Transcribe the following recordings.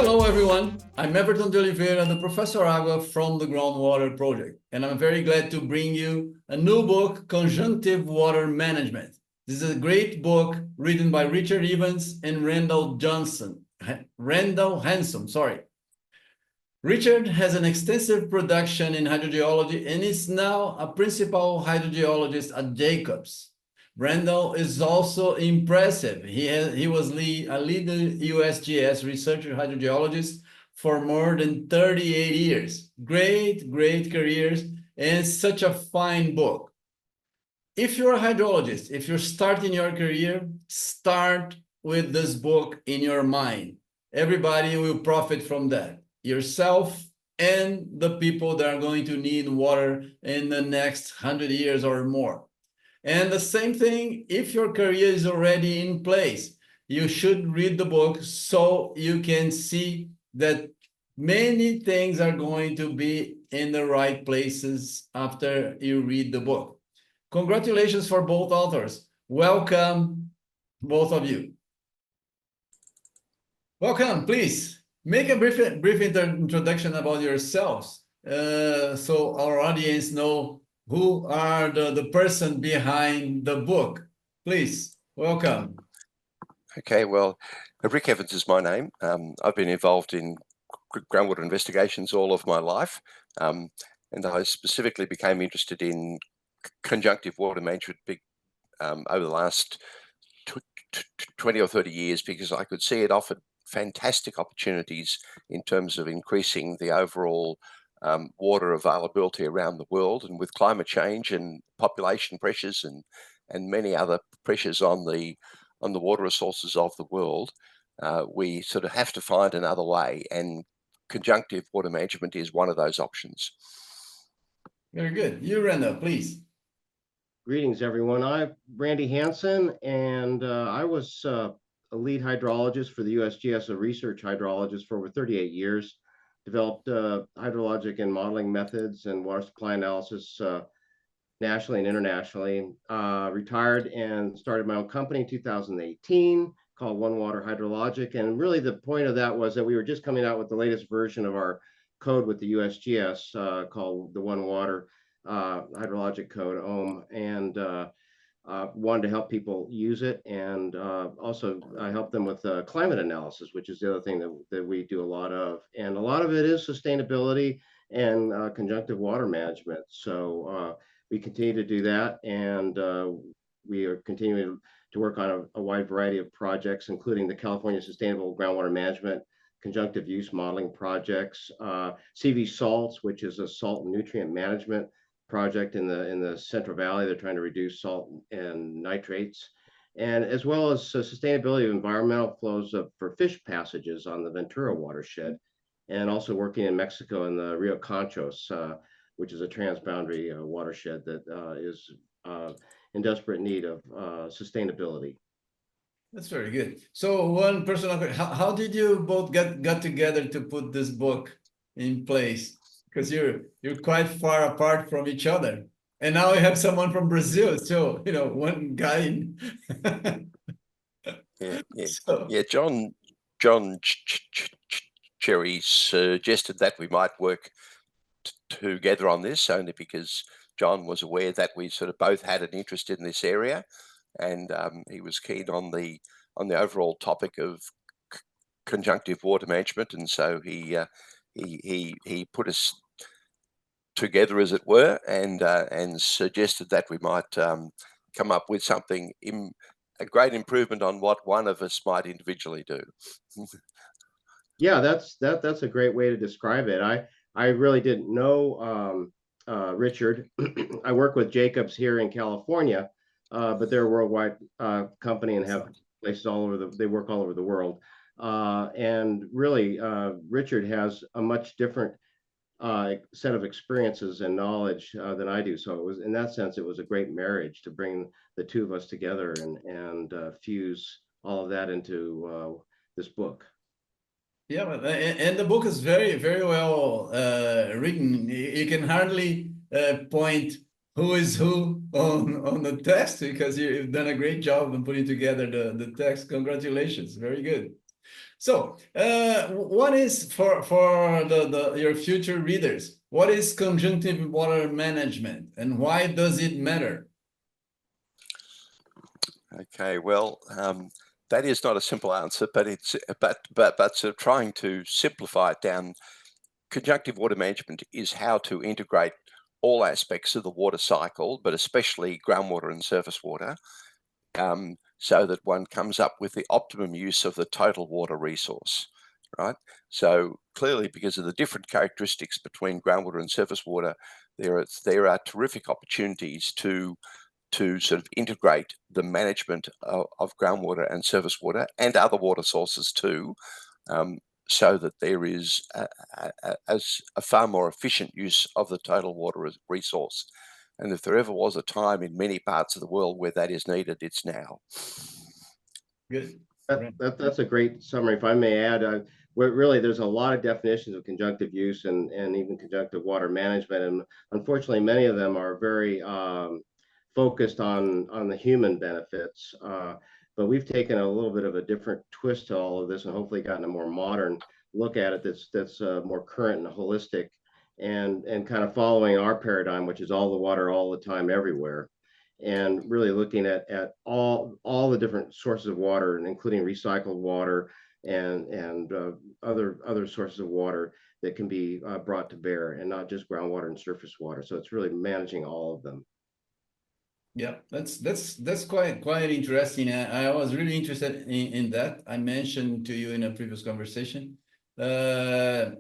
Hello, everyone. I'm Everton de Oliveira, the Professor Agua from the Groundwater Project, and I'm very glad to bring you a new book, Conjunctive Water Management. This is a great book written by Richard Evans and Randall Hanson. Richard has an extensive production in hydrogeology and is now a principal hydrogeologist at Jacobs. Randall is also impressive. He was a lead USGS researcher hydrogeologist for more than 38 years. Great careers and such a fine book. If you're a hydrologist, if you're starting your career, start with this book in your mind. Everybody will profit from that. Yourself and the people that are going to need water in the next 100 years or more. And the same thing, if your career is already in place, you should read the book so you can see that many things are going to be in the right places after you read the book. Congratulations for both authors. Welcome, both of you. Welcome, please. Make a brief introduction about yourselves so our audience know who are the person behind the book. Please, welcome. Okay, well, Rick Evans is my name. I've been involved in groundwater investigations all of my life, and I specifically became interested in conjunctive water management over the last 20 or 30 years because I could see it offered fantastic opportunities in terms of increasing the overall water availability around the world, and with climate change and population pressures and many other pressures on the water resources of the world, we sort of have to find another way, and conjunctive water management is one of those options. Very good. You, Randall, please. Greetings, everyone. I'm Randy Hanson, and I was a lead hydrologist for the USGS, a research hydrologist for over 38 years. Developed hydrologic and modeling methods and water supply analysis nationally and internationally. Retired and started my own company in 2018 called One Water Hydrologic. And really the point of that was that we were just coming out with the latest version of our code with the USGS called the One Water Hydrologic Code, OHM, and wanted to help people use it, and also I help them with climate analysis, which is the other thing that we do a lot of. And a lot of it is sustainability and conjunctive water management. So we continue to do that, and we are continuing to work on a wide variety of projects, including the California Sustainable Groundwater Management Conjunctive Use Modeling projects, CV Salts, which is a salt and nutrient management project in the Central Valley. They're trying to reduce salt and nitrates, and as well as sustainability of environmental flows for fish passages on the Ventura watershed, and also working in Mexico in the Rio Conchos, which is a transboundary watershed that is in desperate need of sustainability. That's very good. So one personal question, how did you both got together to put this book in place? Because you're quite far apart from each other, and now we have someone from Brazil. So one guy. Yeah. John Cherry suggested that we might work together on this, only because John was aware that we sort of both had an interest in this area, and he was keen on the overall topic of conjunctive water management, and so he put us together, as it were, and suggested that we might come up with something a great improvement on what one of us might individually do. Yeah, that's a great way to describe it. I really didn't know Richard. I work with Jacobs here in California, but they're a worldwide company and have places all over they work all over the world. And really, Richard has a much different set of experiences and knowledge than I do. So it was, in that sense, it was a great marriage to bring the two of us together and fuse all of that into this book. Yeah, and the book is very well written. You can hardly point who is who on the text, because you've done a great job in putting together the text. Congratulations, very good. So, what is for your future readers? What is conjunctive water management, and why does it matter? Okay, well, that is not a simple answer, but it's sort of trying to simplify it down. Conjunctive water management is how to integrate all aspects of the water cycle, but especially groundwater and surface water, so that one comes up with the optimum use of the total water resource, right? So clearly, because of the different characteristics between groundwater and surface water, there are terrific opportunities to sort of integrate the management of groundwater and surface water and other water sources too, so that there is a far more efficient use of the total water resource. And if there ever was a time in many parts of the world where that is needed, it's now. Good. That's a great summary. If I may add, really, there's a lot of definitions of conjunctive use and even conjunctive water management, and unfortunately, many of them are very focused on the human benefits. But we've taken a little bit of a different twist to all of this, and hopefully gotten a more modern look at it that's more current and holistic, and kind of following our paradigm, which is all the water, all the time, everywhere, and really looking at all the different sources of water, and including recycled water and other sources of water that can be brought to bear, and not just groundwater and surface water. So it's really managing all of them. Yeah, that's quite interesting. I was really interested in that. I mentioned to you in a previous conversation that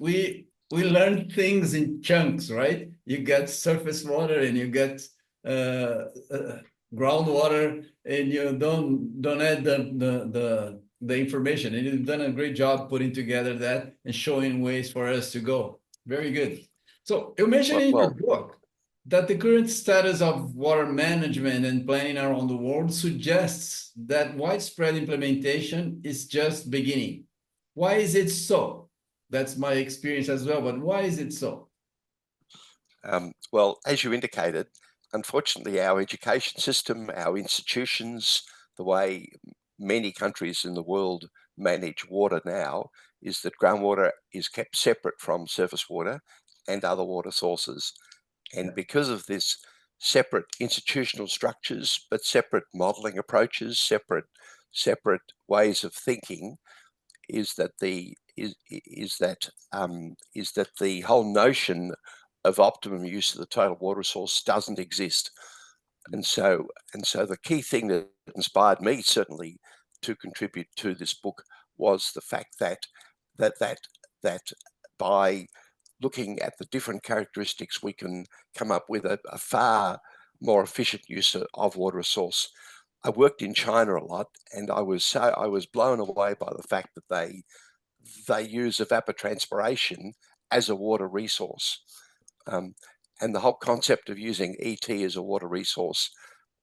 we learn things in chunks, right? You get surface water and you get groundwater, and you don't add the information. And you've done a great job putting together that and showing ways for us to go. Very good. So you mentioned in your book that the current status of water management and planning around the world suggests that widespread implementation is just beginning. Why is it so? That's my experience as well, but why is it so? Well, as you indicated, unfortunately, our education system, our institutions, the way many countries in the world manage water now is that groundwater is kept separate from surface water and other water sources. And because of this separate institutional structures, but separate modeling approaches, separate ways of thinking, is that the whole notion of optimum use of the total water resource doesn't exist. And so the key thing that inspired me certainly to contribute to this book was the fact that by looking at the different characteristics, we can come up with a far more efficient use of water resource. I worked in China a lot, and I was blown away by the fact that they use evapotranspiration as a water resource, and the whole concept of using ET as a water resource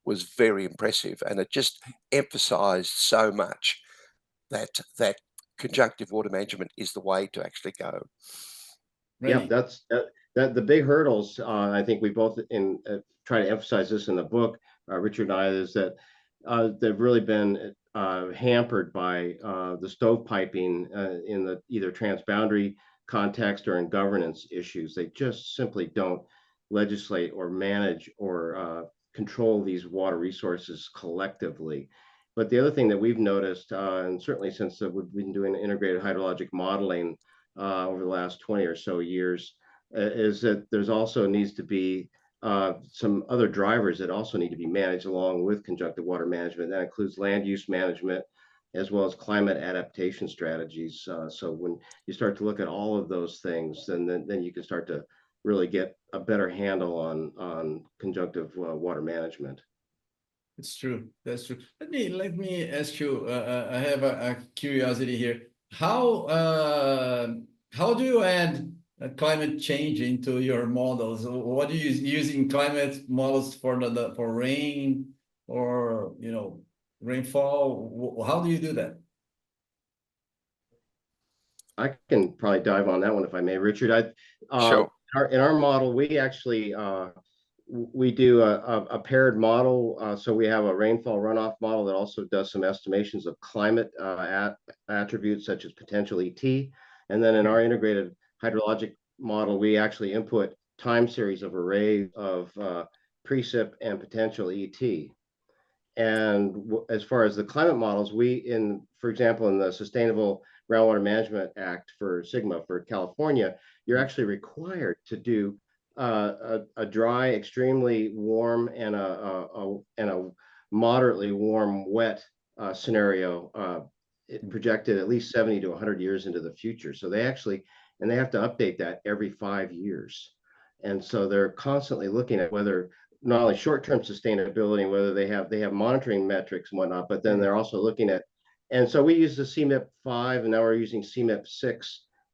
was very impressive, and it just emphasised so much that conjunctive water management is the way to actually go. Really? Yeah, that's the big hurdles. I think we both try to emphasize this in the book, Richard and I, is that they've really been hampered by the stovepiping in the either transboundary context or in governance issues. They just simply don't legislate or manage or control these water resources collectively. But the other thing that we've noticed, and certainly since we've been doing integrated hydrologic modeling over the last 20 or so years, is that there's also needs to be some other drivers that also need to be managed along with conjunctive water management. That includes land use management as well as climate adaptation strategies. So when you start to look at all of those things, then you can start to really get a better handle on conjunctive water management. It's true. That's true. Let me ask you. I have a curiosity here. How do you add climate change into your models? What do you using climate models for for rain or rainfall? How do you do that? I can probably dive on that one if I may, Richard. Sure. In our model, we actually we do a paired model. So we have a rainfall runoff model that also does some estimations of climate attributes such as potential ET. And then in our integrated hydrologic model, we actually input time series of array of precip and potential ET. And as far as the climate models, for example, in the Sustainable Groundwater Management Act for SGMA for California, you're actually required to do a dry, extremely warm, and a moderately warm, wet scenario projected at least 70 to 100 years into the future. So they have to update that every 5 years. And so they're constantly looking at whether not only short-term sustainability, whether they have monitoring metrics and whatnot, but then they're also looking at, and so we use the CMIP-5, and now we're using CMIP-6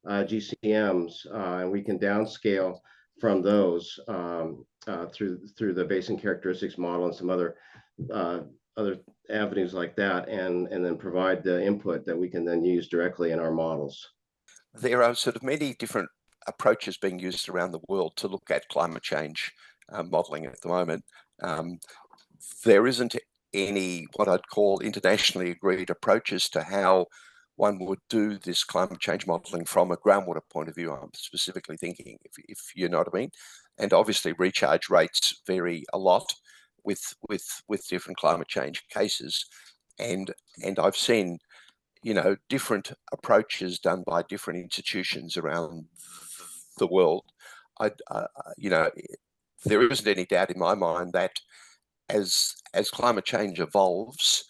GCMs, and we can downscale from those through the basin characteristics model and some other avenues like that, and then provide the input that we can then use directly in our models. There are sort of many different approaches being used around the world to look at climate change modeling at the moment. There isn't any what I'd call internationally agreed approaches to how one would do this climate change modeling from a groundwater point of view. I'm specifically thinking, if you know what I mean. And obviously recharge rates vary a lot with different climate change cases. And I've seen, you know, different approaches done by different institutions around the world. You know, there isn't any doubt in my mind that as climate change evolves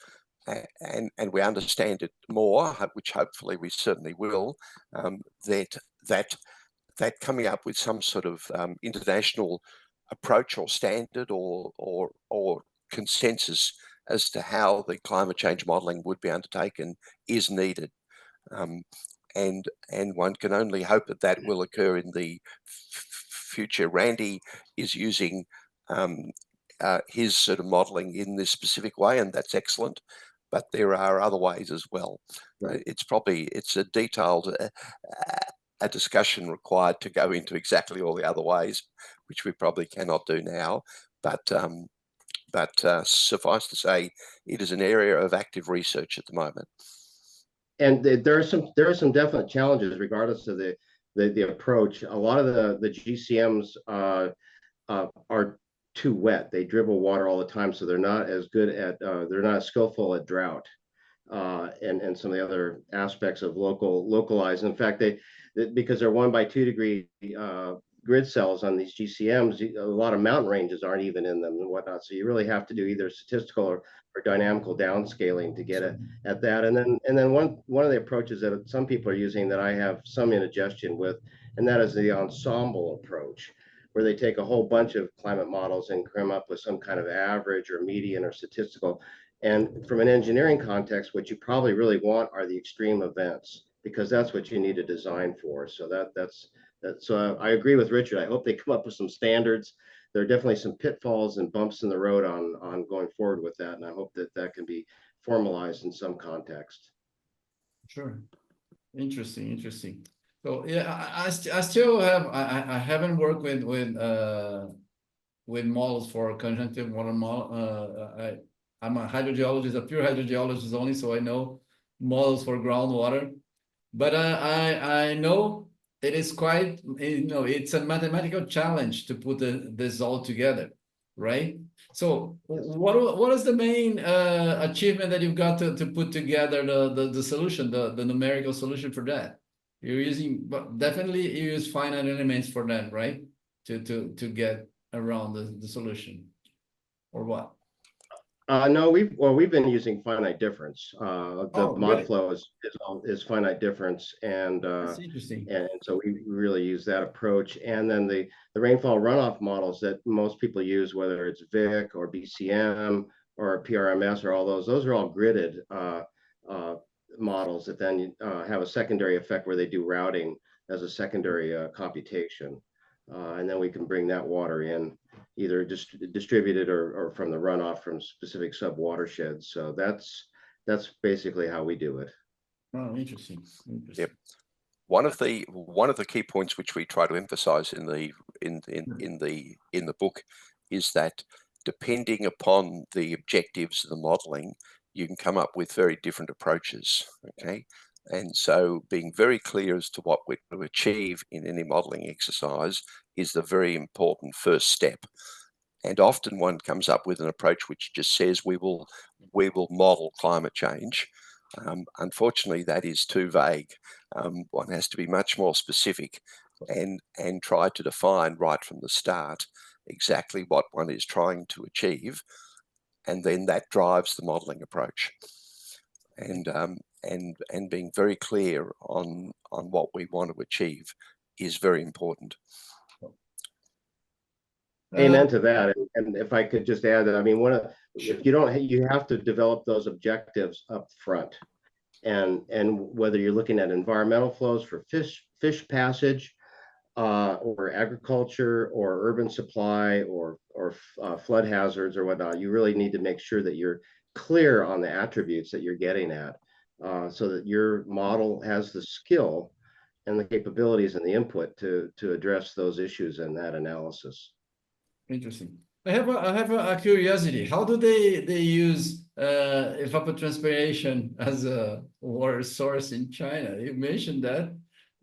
and we understand it more, which hopefully we certainly will, that coming up with some sort of international approach or standard or consensus as to how the climate change modelling would be undertaken is needed. And one can only hope that that will occur in the future. Randy is using his sort of modelling in this specific way, and that's excellent. But there are other ways as well. Right. It's a detailed a discussion required to go into exactly all the other ways, which we probably cannot do now. But suffice to say, it is an area of active research at the moment. And there are some definite challenges, regardless of the approach. A lot of the GCMs are too wet. They dribble water all the time, so they're not as good at they're not as skillful at drought and some of the other aspects of localized. In fact, because they're 1 by 2 degree grid cells on these GCMs, a lot of mountain ranges aren't even in them and whatnot. So you really have to do either statistical or dynamical downscaling to get at that. And then one of the approaches that some people are using that I have some indigestion with, and that is the ensemble approach, where they take a whole bunch of climate models and come up with some kind of average or median or statistical. And from an engineering context, what you probably really want are the extreme events, because that's what you need to design for. So so I agree with Richard. I hope they come up with some standards. There are definitely some pitfalls and bumps in the road on going forward with that, and I hope that can be formalized in some context. Sure. Interesting. So yeah, I still have I haven't worked with models for conjunctive water model. I'm a hydrogeologist, a pure hydrogeologist only, so I know models for groundwater. But I know it is quite, it's a mathematical challenge to put this all together, right? So what is the main achievement that you've got to put together the solution, the numerical solution for that? You're using, but definitely you use finite elements for that, right? To get around the solution, or what? No, we've been using finite difference. The mod really? flow is finite difference, and That's interesting. And so we really use that approach. And then the rainfall runoff models that most people use, whether it's VIC or BCM or PRMS or all those are all gridded models that then have a secondary effect where they do routing as a secondary computation. And then we can bring that water in, either distributed or from the runoff from specific sub-watersheds. So that's basically how we do it. Oh, interesting. Yep. One of the key points which we try to emphasize in the book is that depending upon the objectives of the modeling, you can come up with very different approaches, okay? And so being very clear as to what we're to achieve in any modeling exercise is the very important first step. And often one comes up with an approach which just says we will model climate change. Unfortunately, that is too vague. One has to be much more specific and try to define right from the start exactly what one is trying to achieve, and then that drives the modeling approach. And being very clear on what we want to achieve is very important. Amen to that. And if I could just add that, I mean, if you don't, you have to develop those objectives up front. And whether you're looking at environmental flows for fish passage, or agriculture, or urban supply, or flood hazards or whatnot, you really need to make sure that you're clear on the attributes that you're getting at, so that your model has the skill and the capabilities and the input to address those issues in that analysis. Interesting. I have a curiosity. How do they use evapotranspiration as a water source in China? You mentioned that,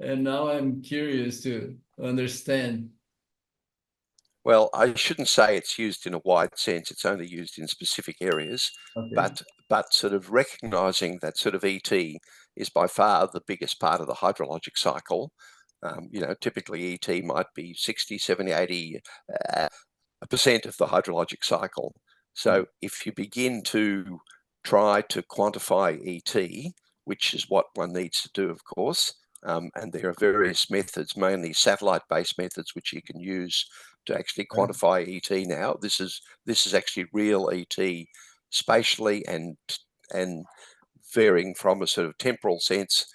and now I'm curious to understand. Well, I shouldn't say it's used in a wide sense. It's only used in specific areas. Okay. But sort of recognizing that sort of ET is by far the biggest part of the hydrologic cycle. You know, typically ET might be 60, 70, 80% of the hydrologic cycle. So if you begin to try to quantify ET, which is what one needs to do, of course, and there are various methods, mainly satellite-based methods, which you can use to actually quantify ET now. This is actually real ET spatially and varying from a sort of temporal sense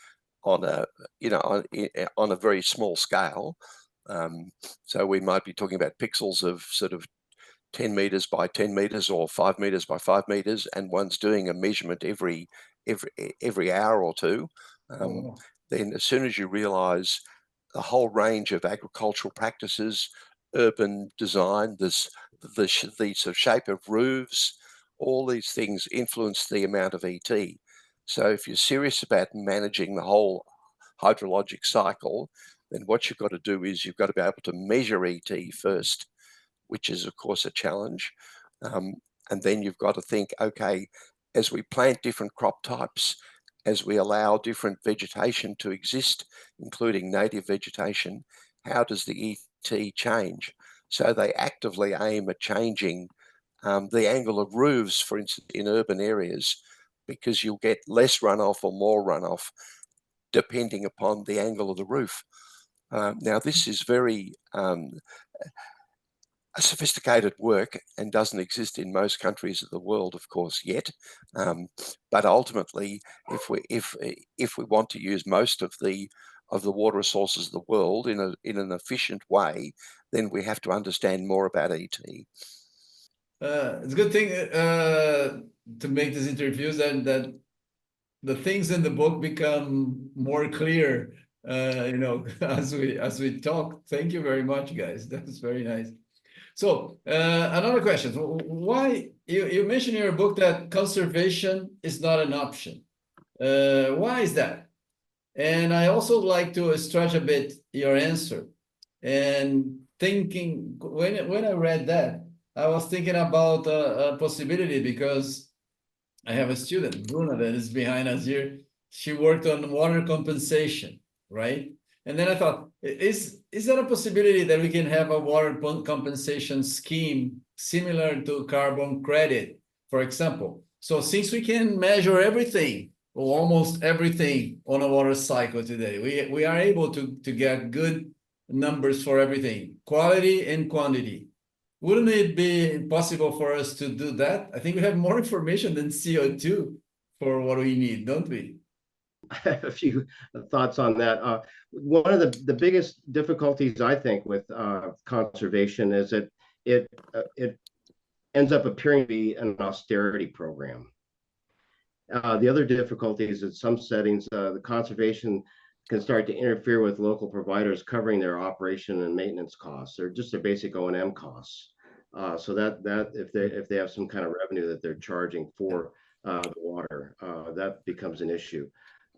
on a, you know, on a very small scale. So we might be talking about pixels of sort of 10 meters by 10 meters or 5 meters by 5 meters, and one's doing a measurement every hour or two. Then as soon as you realize the whole range of agricultural practices, urban design, the sort of shape of roofs, all these things influence the amount of ET. So if you're serious about managing the whole hydrologic cycle, then what you've got to do is you've got to be able to measure ET first, which is of course a challenge. And then you've got to think, okay, as we plant different crop types, as we allow different vegetation to exist, including native vegetation, how does the ET change? So they actively aim at changing the angle of roofs, for instance, in urban areas, because you'll get less runoff or more runoff depending upon the angle of the roof. Now, this is very sophisticated work and doesn't exist in most countries of the world, of course, yet. But ultimately, if we want to use most of the water resources of the world in an efficient way, then we have to understand more about ET. It's a good thing to make these interviews that the things in the book become more clear, you know, as we talk. Thank you very much, guys. That's very nice. So another question: why you mentioned in your book that conservation is not an option? Why is that? And I also like to stretch a bit your answer. And thinking when I read that, I was thinking about a possibility, because I have a student, Bruna, that is behind us here. She worked on water compensation, right? And then I thought, is that a possibility that we can have a water compensation scheme similar to carbon credit, for example? So since we can measure everything, or almost everything on a water cycle today, we are able to get good numbers for everything, quality and quantity. Wouldn't it be possible for us to do that? I think we have more information than CO2 for what we need, don't we? I have a few thoughts on that. One of the biggest difficulties, I think, with conservation is that it ends up appearing to be an austerity program. The other difficulty is that some settings, the conservation can start to interfere with local providers covering their operation and maintenance costs, or just their basic O&M costs. So that if they have some kind of revenue that they're charging for the water, that becomes an issue.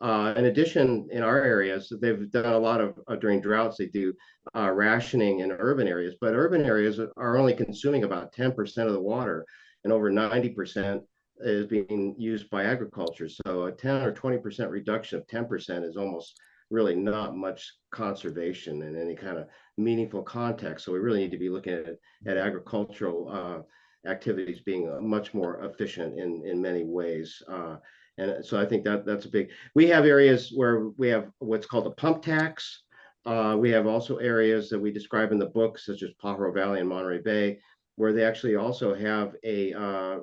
In addition, in our areas, they've done a lot of during droughts. They do rationing in urban areas, but urban areas are only consuming about 10% of the water, and over 90% is being used by agriculture. So a 10 or 20% reduction of 10% is almost really not much conservation in any kind of meaningful context. So we really need to be looking at agricultural activities being much more efficient in many ways. And so I think that's a big. We have areas where we have what's called a pump tax. We have also areas that we describe in the book, such as Pajaro Valley and Monterey Bay, where they actually also have a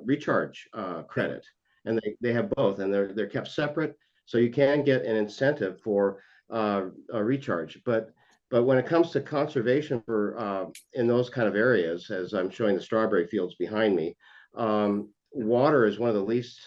recharge credit, and they have both, and they're kept separate, so you can get an incentive for a recharge. But when it comes to conservation for in those kind of areas, as I'm showing the strawberry fields behind me, water is one of the least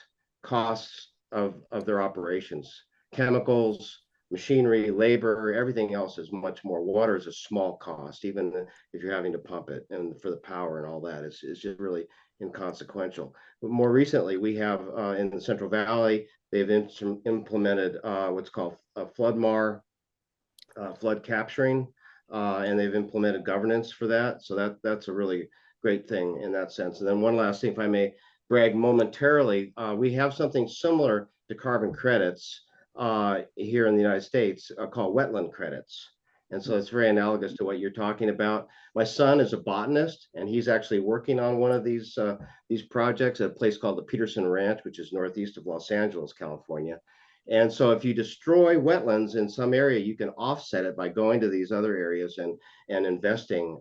costs of their operations. Chemicals, machinery, labor, everything else is much more. Water is a small cost, even if you're having to pump it, and for the power and all that, it's just really inconsequential. But more recently, we have in the Central Valley, they've implemented what's called a flood capturing, and they've implemented governance for that. So that's a really great thing in that sense. And then one last thing, if I may brag momentarily, we have something similar to carbon credits here in the United States called wetland credits. And so it's very analogous to what you're talking about. My son is a botanist, and he's actually working on one of these projects at a place called the Peterson Ranch, which is northeast of Los Angeles, California. And so if you destroy wetlands in some area, you can offset it by going to these other areas and investing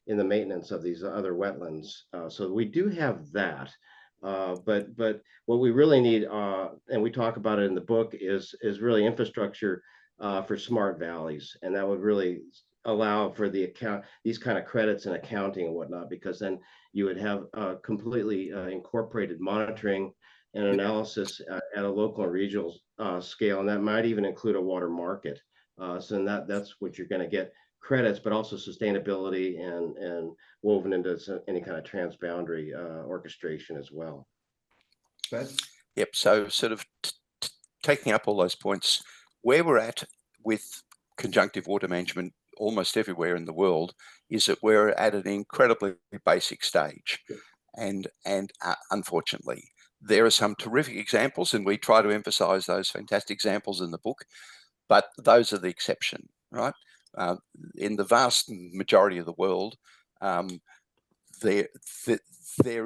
in the maintenance of these other wetlands. So we do have that. But what we really need, and we talk about it in the book, is really infrastructure for smart valleys, and that would really allow for these kind of credits and accounting and whatnot, because then you would have completely incorporated monitoring and analysis at a local and regional scale, and that might even include a water market. So that's what you're going to get credits, but also sustainability and woven into any kind of transboundary orchestration as well. Yep. So sort of taking up all those points, where we're at with conjunctive water management almost everywhere in the world is that we're at an incredibly basic stage. And unfortunately, there are some terrific examples, and we try to emphasize those fantastic examples in the book, but those are the exception, right? In the vast majority of the world, there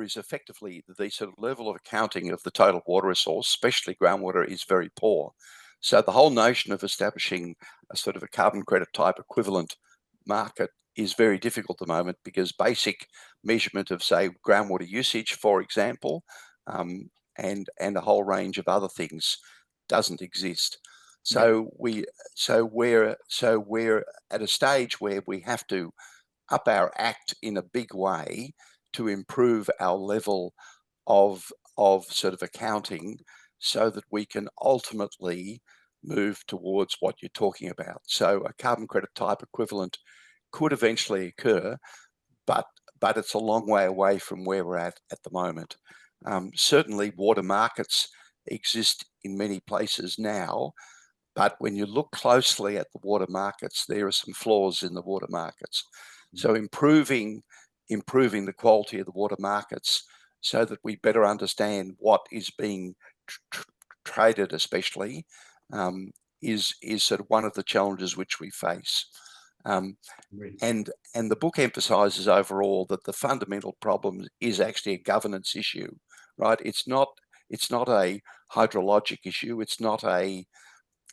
is effectively the sort of level of accounting of the total water resource, especially groundwater, is very poor. So the whole notion of establishing a sort of a carbon credit type equivalent market is very difficult at the moment, because basic measurement of, say, groundwater usage, for example, and a whole range of other things doesn't exist. So we're at a stage where we have to up our act in a big way to improve our level of sort of accounting, so that we can ultimately move towards what you're talking about. So a carbon credit type equivalent could eventually occur, but it's a long way away from where we're at the moment. Certainly water markets exist in many places now, but when you look closely at the water markets, there are some flaws in the water markets. So improving the quality of the water markets so that we better understand what is being traded, especially, is sort of one of the challenges which we face. And the book emphasizes overall that the fundamental problem is actually a governance issue, right? It's not a hydrologic issue. It's not a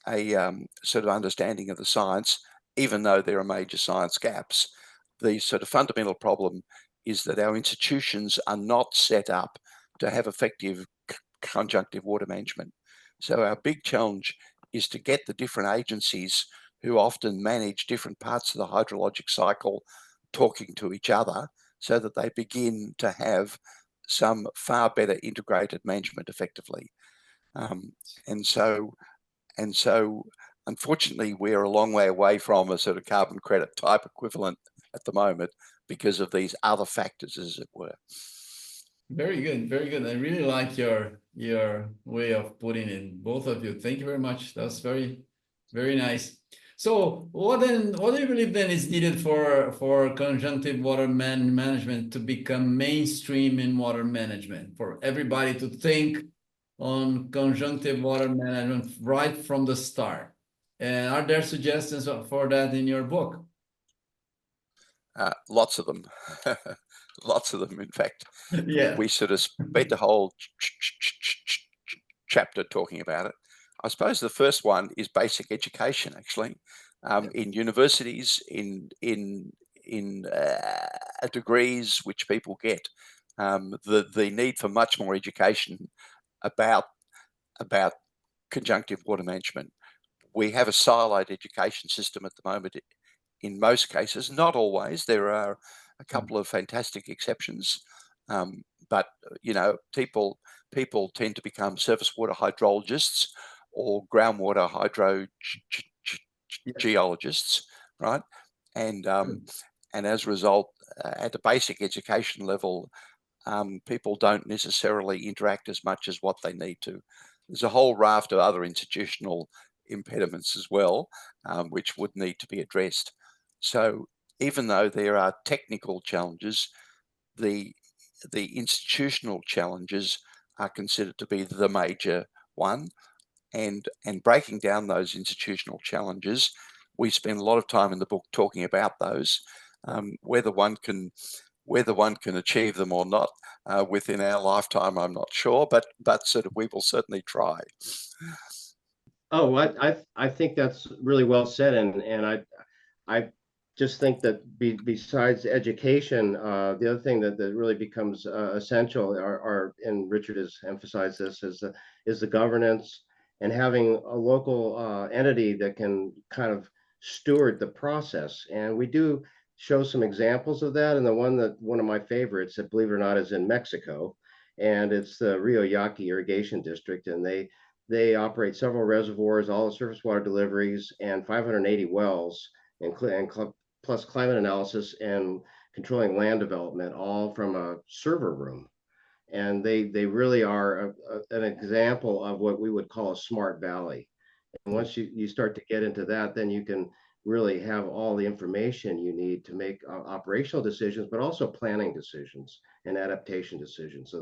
sort of understanding of the science, even though there are major science gaps. The sort of fundamental problem is that our institutions are not set up to have effective conjunctive water management. So our big challenge is to get the different agencies who often manage different parts of the hydrologic cycle talking to each other, so that they begin to have some far better integrated management effectively. And so unfortunately, we're a long way away from a sort of carbon credit type equivalent at the moment, because of these other factors, as it were. Very good, very good. I really like your way of putting it, both of you. Thank you very much. That's very, very nice. So what do you believe then is needed for conjunctive water management to become mainstream in water management, for everybody to think on conjunctive water management right from the start? And are there suggestions for that in your book? Lots of them. Lots of them, in fact. Yeah. We sort of spent the whole chapter talking about it. I suppose the first one is basic education, actually, in universities, in degrees which people get. The need for much more education about conjunctive water management. We have a siloed education system at the moment. In most cases, not always. There are a couple of fantastic exceptions, but you know, people tend to become surface water hydrologists or groundwater hydrogeologists, right? And as a result, at the basic education level, people don't necessarily interact as much as what they need to. There's a whole raft of other institutional impediments as well, which would need to be addressed. So even though there are technical challenges, the institutional challenges are considered to be the major one. And breaking down those institutional challenges, we spend a lot of time in the book talking about those, whether one can achieve them or not within our lifetime, I'm not sure, but sort of we will certainly try. Oh, I think that's really well said, and I just think that besides education, the other thing that really becomes essential are, and Richard has emphasized this, is the governance and having a local entity that can kind of steward the process. And we do show some examples of that. And one of my favorites, that believe it or not, is in Mexico, and it's the Rio Yaqui Irrigation District, and they operate several reservoirs, all the surface water deliveries, and 580 wells, and plus climate analysis and controlling land development, all from a server room. And they really are an example of what we would call a smart valley. And once you start to get into that, then you can really have all the information you need to make operational decisions, but also planning decisions and adaptation decisions. So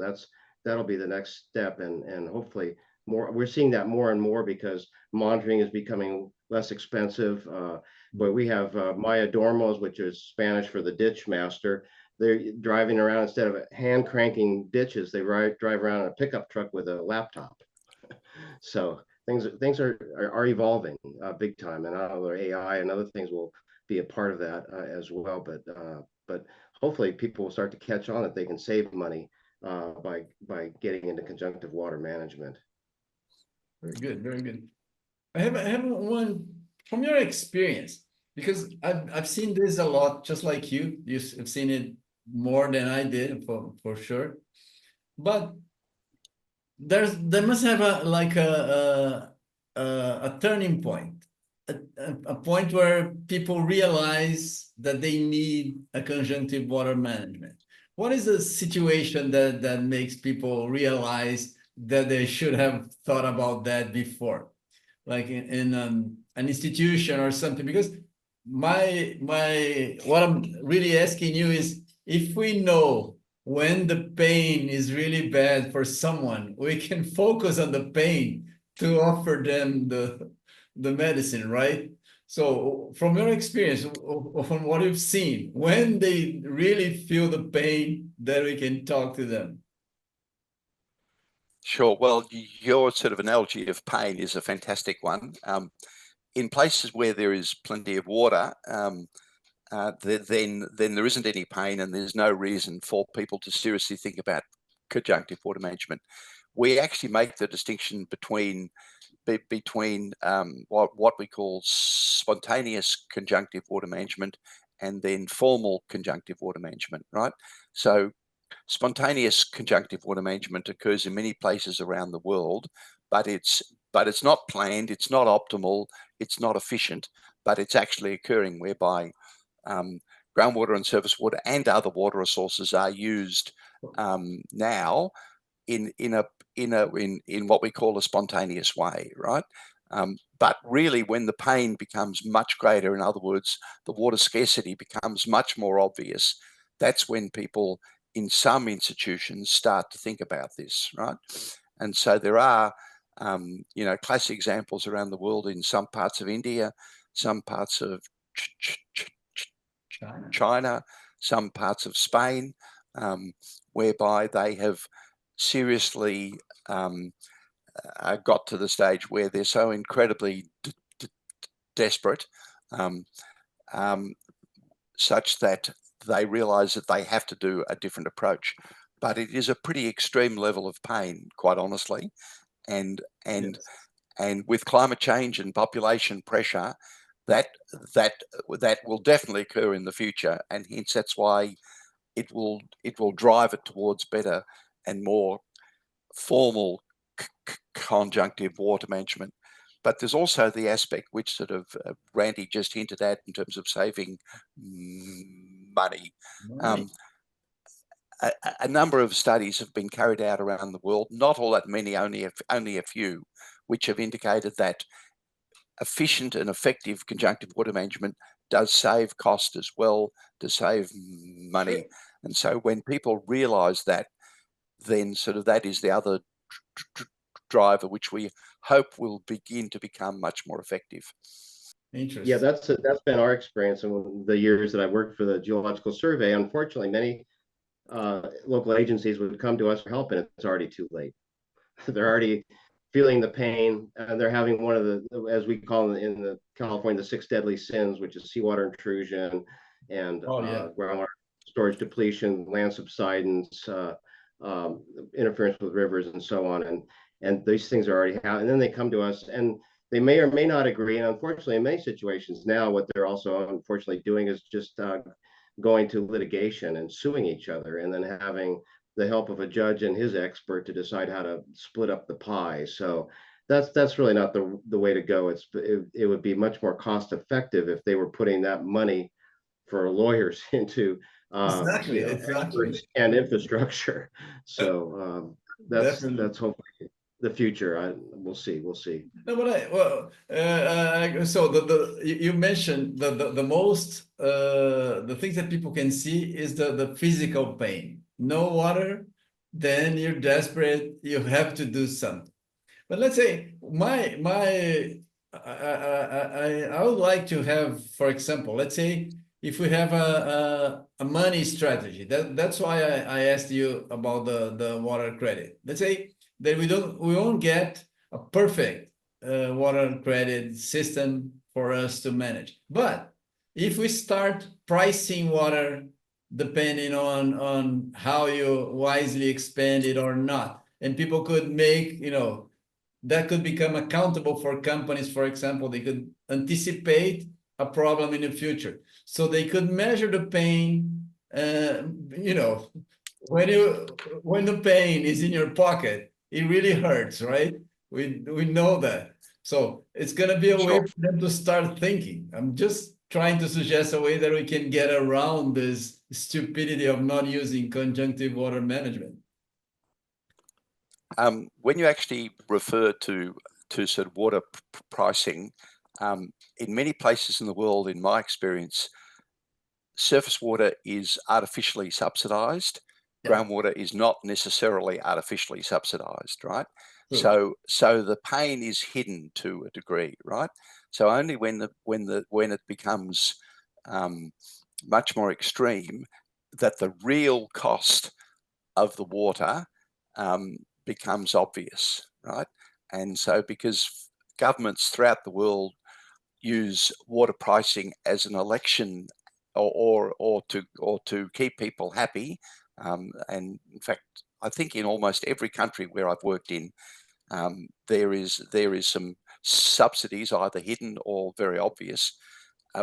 that'll be the next step, and hopefully more. We're seeing that more and more because monitoring is becoming less expensive. But we have Maya Dormos, which is Spanish for the ditch master. They're driving around, instead of hand cranking ditches, they drive around in a pickup truck with a laptop. So things are evolving big time, and I don't know, AI and other things will be a part of that as well. But hopefully people will start to catch on that they can save money by getting into conjunctive water management. Very good, very good. I have one from your experience, because I've seen this a lot, just like you. You've seen it more than I did, for sure. But there must have a turning point, a point where people realize that they need a conjunctive water management. What is the situation that makes people realize that they should have thought about that before, like in an institution or something? Because what I'm really asking you is, if we know when the pain is really bad for someone, we can focus on the pain to offer them the medicine, right? So from your experience, from what you've seen, when they really feel the pain, then we can talk to them. Sure. Well, your sort of analogy of pain is a fantastic one. In places where there is plenty of water, then there isn't any pain, and there's no reason for people to seriously think about conjunctive water management. We actually make the distinction between what we call spontaneous conjunctive water management and then formal conjunctive water management, right? So spontaneous conjunctive water management occurs in many places around the world, but it's not planned, it's not optimal, it's not efficient, but it's actually occurring, whereby groundwater and surface water and other water resources are used now in what we call a spontaneous way, right? But really, when the pain becomes much greater, in other words, the water scarcity becomes much more obvious, that's when people in some institutions start to think about this, right? And so there are, classic examples around the world in some parts of India, some parts of China, some parts of Spain, whereby they have seriously got to the stage where they're so incredibly desperate, such that they realize that they have to do a different approach. But it is a pretty extreme level of pain, quite honestly, and with climate change and population pressure, that will definitely occur in the future, and hence that's why it will drive it towards better and more formal conjunctive water management. But there's also the aspect which sort of Randy just hinted at in terms of saving money. A number of studies have been carried out around the world, not all that many, only a few, which have indicated that efficient and effective conjunctive water management does save cost as well, to save money. And so when people realize that, then sort of that is the other driver, which we hope will begin to become much more effective. Interesting. Yeah, that's been our experience in the years that I've worked for the Geological Survey. Unfortunately, many local agencies would come to us for help, and it's already too late. They're already feeling the pain, and they're having one of the, as we call them in the California, the 6 deadly sins, which is seawater intrusion and groundwater storage depletion, land subsidence, interference with rivers, and so on. And these things are already happening. And then they come to us, and they may or may not agree. And unfortunately, in many situations now, what they're also unfortunately doing is just going to litigation and suing each other, and then having the help of a judge and his expert to decide how to split up the pie. So that's really not the way to go. It would be much more cost effective if they were putting that money for lawyers into exactly and infrastructure. So that's hopefully the future. We'll see. No, but so you mentioned the most the things that people can see is the physical pain. No water, then you're desperate. You have to do something. But let's say I would like to have, for example, let's say if we have a money strategy. That's why I asked you about the water credit. Let's say that we won't get a perfect water credit system for us to manage. But if we start pricing water depending on how you wisely expand it or not, and people could make, that could become accountable for companies. For example, they could anticipate a problem in the future, so they could measure the pain. When the pain is in your pocket, it really hurts, right? We know that. So it's gonna be a way for them to start thinking. I'm just trying to suggest a way that we can get around this stupidity of not using conjunctive water management. When you actually refer to sort of water pricing, in many places in the world, in my experience, surface water is artificially subsidized. Groundwater is not necessarily artificially subsidized, right? So the pain is hidden to a degree, right? So only when it becomes much more extreme that the real cost of the water becomes obvious, right? And so because governments throughout the world use water pricing as an election or to keep people happy, and in fact, I think in almost every country where I've worked in, there is some subsidies, either hidden or very obvious,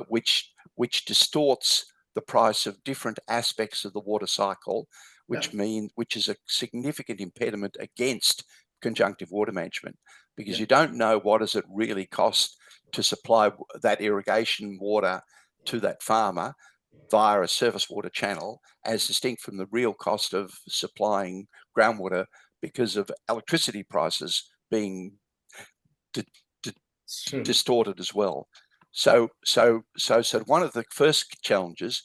which distorts the price of different aspects of the water cycle, which is a significant impediment against conjunctive water management, because you don't know what does it really cost to supply that irrigation water to that farmer via a surface water channel, as distinct from the real cost of supplying groundwater because of electricity prices being distorted as well. So one of the first challenges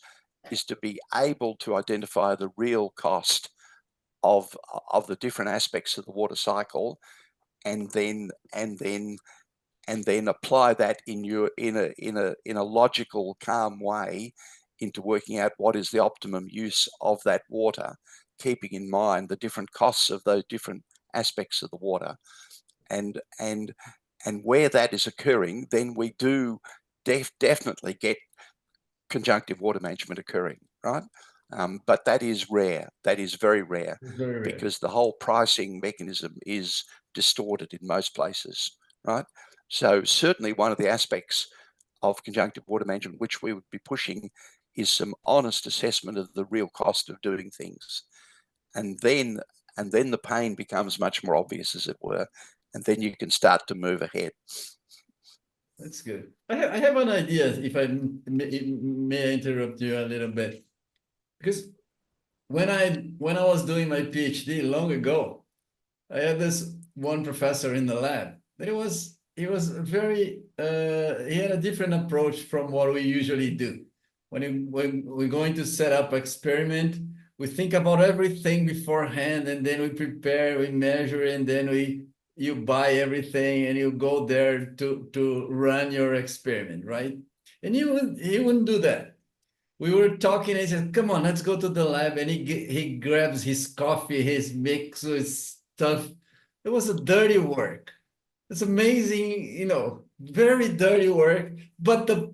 is to be able to identify the real cost of the different aspects of the water cycle, and then apply that in a logical, calm way into working out what is the optimum use of that water, keeping in mind the different costs of those different aspects of the water. And where that is occurring, then we do definitely get conjunctive water management occurring, right? But that is rare. That is very rare, because the whole pricing mechanism is distorted in most places, right? So certainly one of the aspects of conjunctive water management which we would be pushing is some honest assessment of the real cost of doing things. And then the pain becomes much more obvious, as it were, and then you can start to move ahead. That's good. I have an idea, if I may interrupt you a little bit, because when I was doing my PhD long ago, I had this one professor in the lab that he was very he had a different approach from what we usually do. When we're going to set up experiment, we think about everything beforehand, and then we prepare, we measure, and then you buy everything and you go there to run your experiment, right? And he wouldn't do that. We were talking, and he said, "Come on, let's go to the lab." And he grabs his coffee, his mix, his stuff. It was a dirty work. It's amazing, very dirty work. But the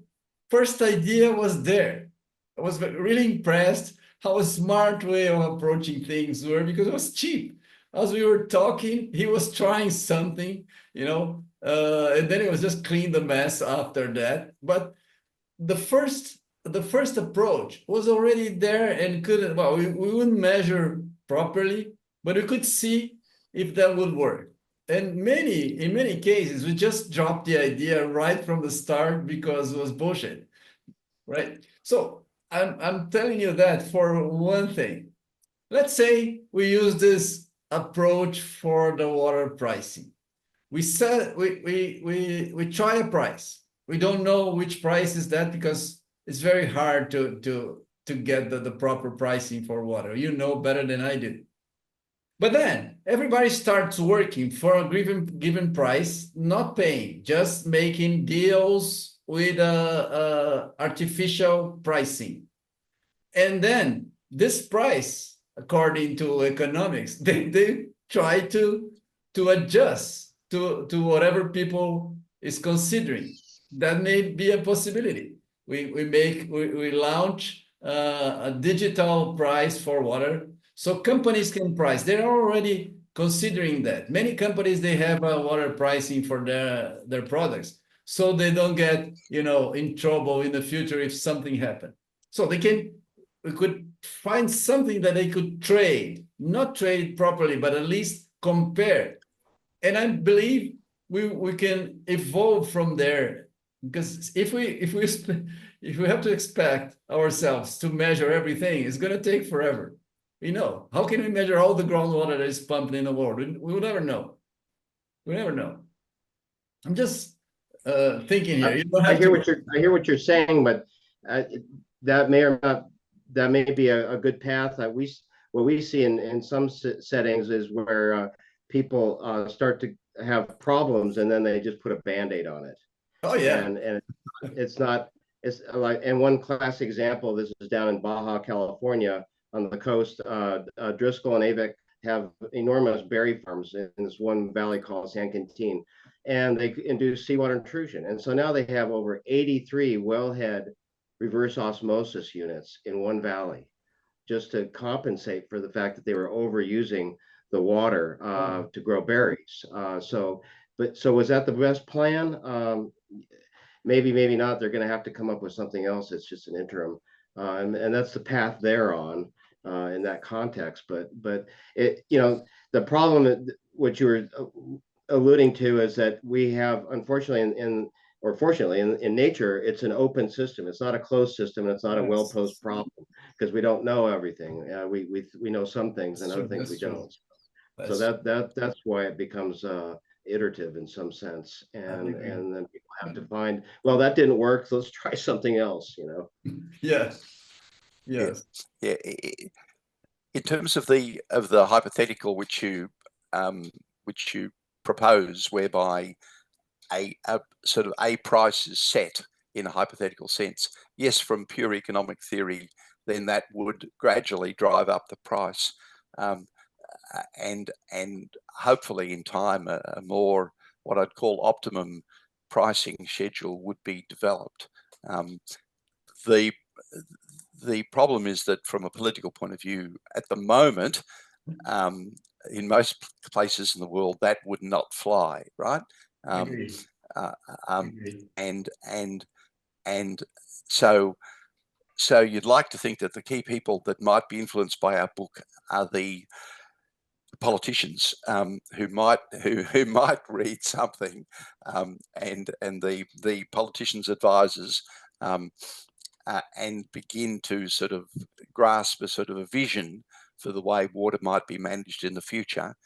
first idea was there. I was really impressed how a smart way of approaching things were, because it was cheap. As we were talking, he was trying something, and then it was just clean the mess after that. But the first approach was already there, and we wouldn't measure properly, but we could see if that would work. And in many cases, we just dropped the idea right from the start because it was bullshit, right? So I'm telling you that for one thing. Let's say we use this approach for the water pricing. We try a price. We don't know which price is that, because it's very hard to get the proper pricing for water. You know better than I do. But then everybody starts working for a given price, not paying, just making deals with artificial pricing. And then this price, according to economics, they try to adjust to whatever people is considering. That may be a possibility. We launch a digital price for water, so companies can price. They're already considering that. Many companies, they have a water pricing for their products, so they don't get in trouble in the future if something happened. So we could find something that they could trade, not trade properly, but at least compare. And I believe we can evolve from there, because if we have to expect ourselves to measure everything, it's going to take forever. How can we measure all the groundwater that is pumped in the world? We will never know. We never know. I'm just thinking here. You don't have I hear what you're saying, but that may be a good path. What we see in some settings is where people start to have problems, and then they just put a Band-Aid on it. Oh yeah. And it's like, and one classic example, this is down in Baja California on the coast. Driscoll and Avik have enormous berry farms in this one valley called San Quintin, and they induce seawater intrusion. And so now they have over 83 wellhead reverse osmosis units in one valley, just to compensate for the fact that they were overusing the water to grow berries. So was that the best plan? Maybe not. They're going to have to come up with something else. It's just an interim, and that's the path they're on in that context. But the problem, what you were alluding to, is that we have, unfortunately, or fortunately in nature, it's an open system. It's not a closed system, and it's not a well-posed problem, because we don't know everything. We know some things and other things we don't. So that's why it becomes iterative in some sense, and then people have to find, well, that didn't work, so let's try something else, you know. Yeah. Yes. Yeah. In terms of the hypothetical which you propose, whereby a sort of a price is set in a hypothetical sense, yes, from pure economic theory, then that would gradually drive up the price, and hopefully in time a more, what I'd call, optimum pricing schedule would be developed. The problem is that from a political point of view at the moment, in most places in the world, that would not fly, right? And so you'd like to think that the key people that might be influenced by our book are the politicians, who might read something, and the politicians' advisors, and begin to sort of grasp a sort of a vision for the way water might be managed in the future,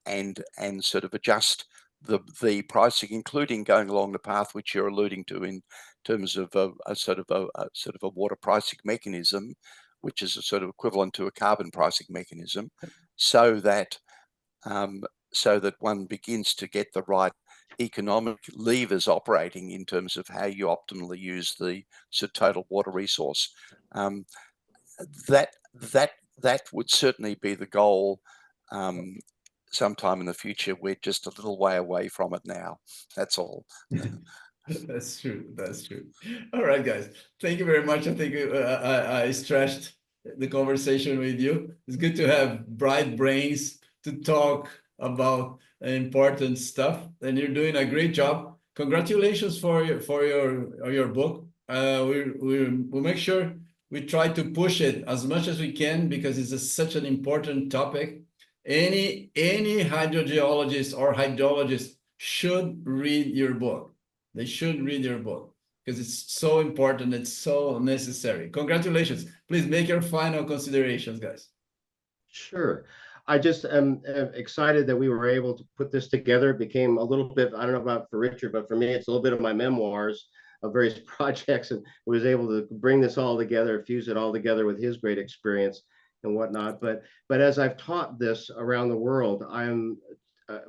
and sort of adjust the pricing, including going along the path which you're alluding to in terms of a sort of a water pricing mechanism, which is a sort of equivalent to a carbon pricing mechanism, so that one begins to get the right economic levers operating in terms of how you optimally use the total water resource. That would certainly be the goal. Sometime in the future. We're just a little way away from it now. That's all. That's true. That's true. All right, guys. Thank you very much. I think I stretched the conversation with you. It's good to have bright brains to talk about important stuff, and you're doing a great job. Congratulations for your book. We'll make sure we try to push it as much as we can, because it's such an important topic. Any hydrogeologist or hydrologist should read your book. They should read your book because it's so important. It's so necessary. Congratulations. Please make your final considerations, guys. Sure. I just am excited that we were able to put this together. It became a little bit, I don't know about for Richard, but for me, it's a little bit of my memoirs of various projects, and was able to bring this all together, fuse it all together with his great experience and whatnot. But as I've taught this around the world, I'm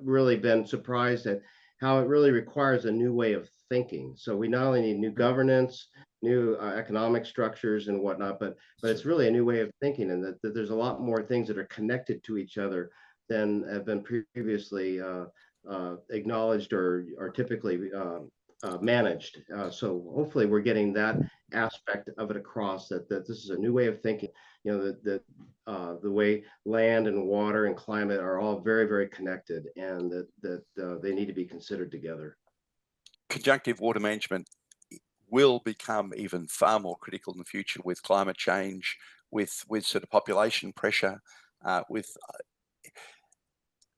really been surprised at how it really requires a new way of thinking. So we not only need new governance, new economic structures and whatnot, but it's really a new way of thinking, and that there's a lot more things that are connected to each other than have been previously acknowledged or typically managed. So hopefully we're getting that aspect of it across, that this is a new way of thinking. You know, that the way land and water and climate are all very, very connected, and that they need to be considered together. Conjunctive water management will become even far more critical in the future with climate change, with sort of population pressure, with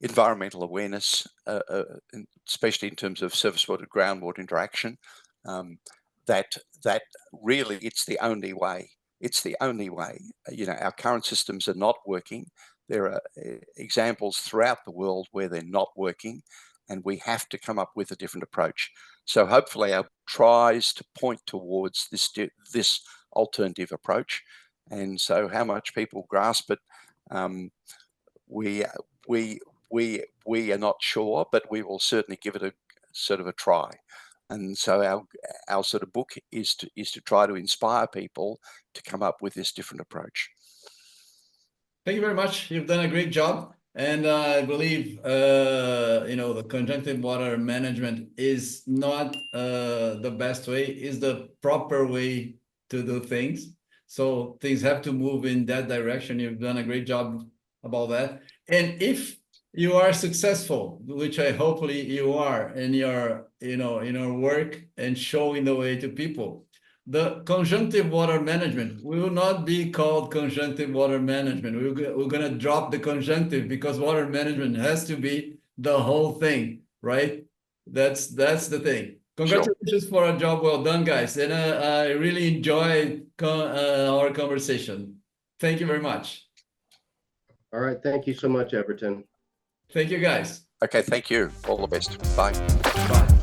environmental awareness, especially in terms of surface water, groundwater interaction. That really, it's the only way. It's the only way. You know, our current systems are not working. There are examples throughout the world where they're not working, and we have to come up with a different approach. So hopefully our tries to point towards this alternative approach. And so how much people grasp it, we are not sure, but we will certainly give it a sort of a try. And so our sort of book is to try to inspire people to come up with this different approach. Thank you very much. You've done a great job. And I believe, you know, the conjunctive water management is not the best way, is the proper way to do things. So things have to move in that direction. You've done a great job about that. And if you are successful, which I hopefully you are in your, you know, in your work and showing the way to people, the conjunctive water management will not be called conjunctive water management. We're going to drop the conjunctive, because water management has to be the whole thing, right? That's the thing. Congratulations for a job well done, guys. And I really enjoyed our conversation. Thank you very much. All right. Thank you so much, Everton. Thank you, guys. Okay, thank you. All the best. Bye. Bye.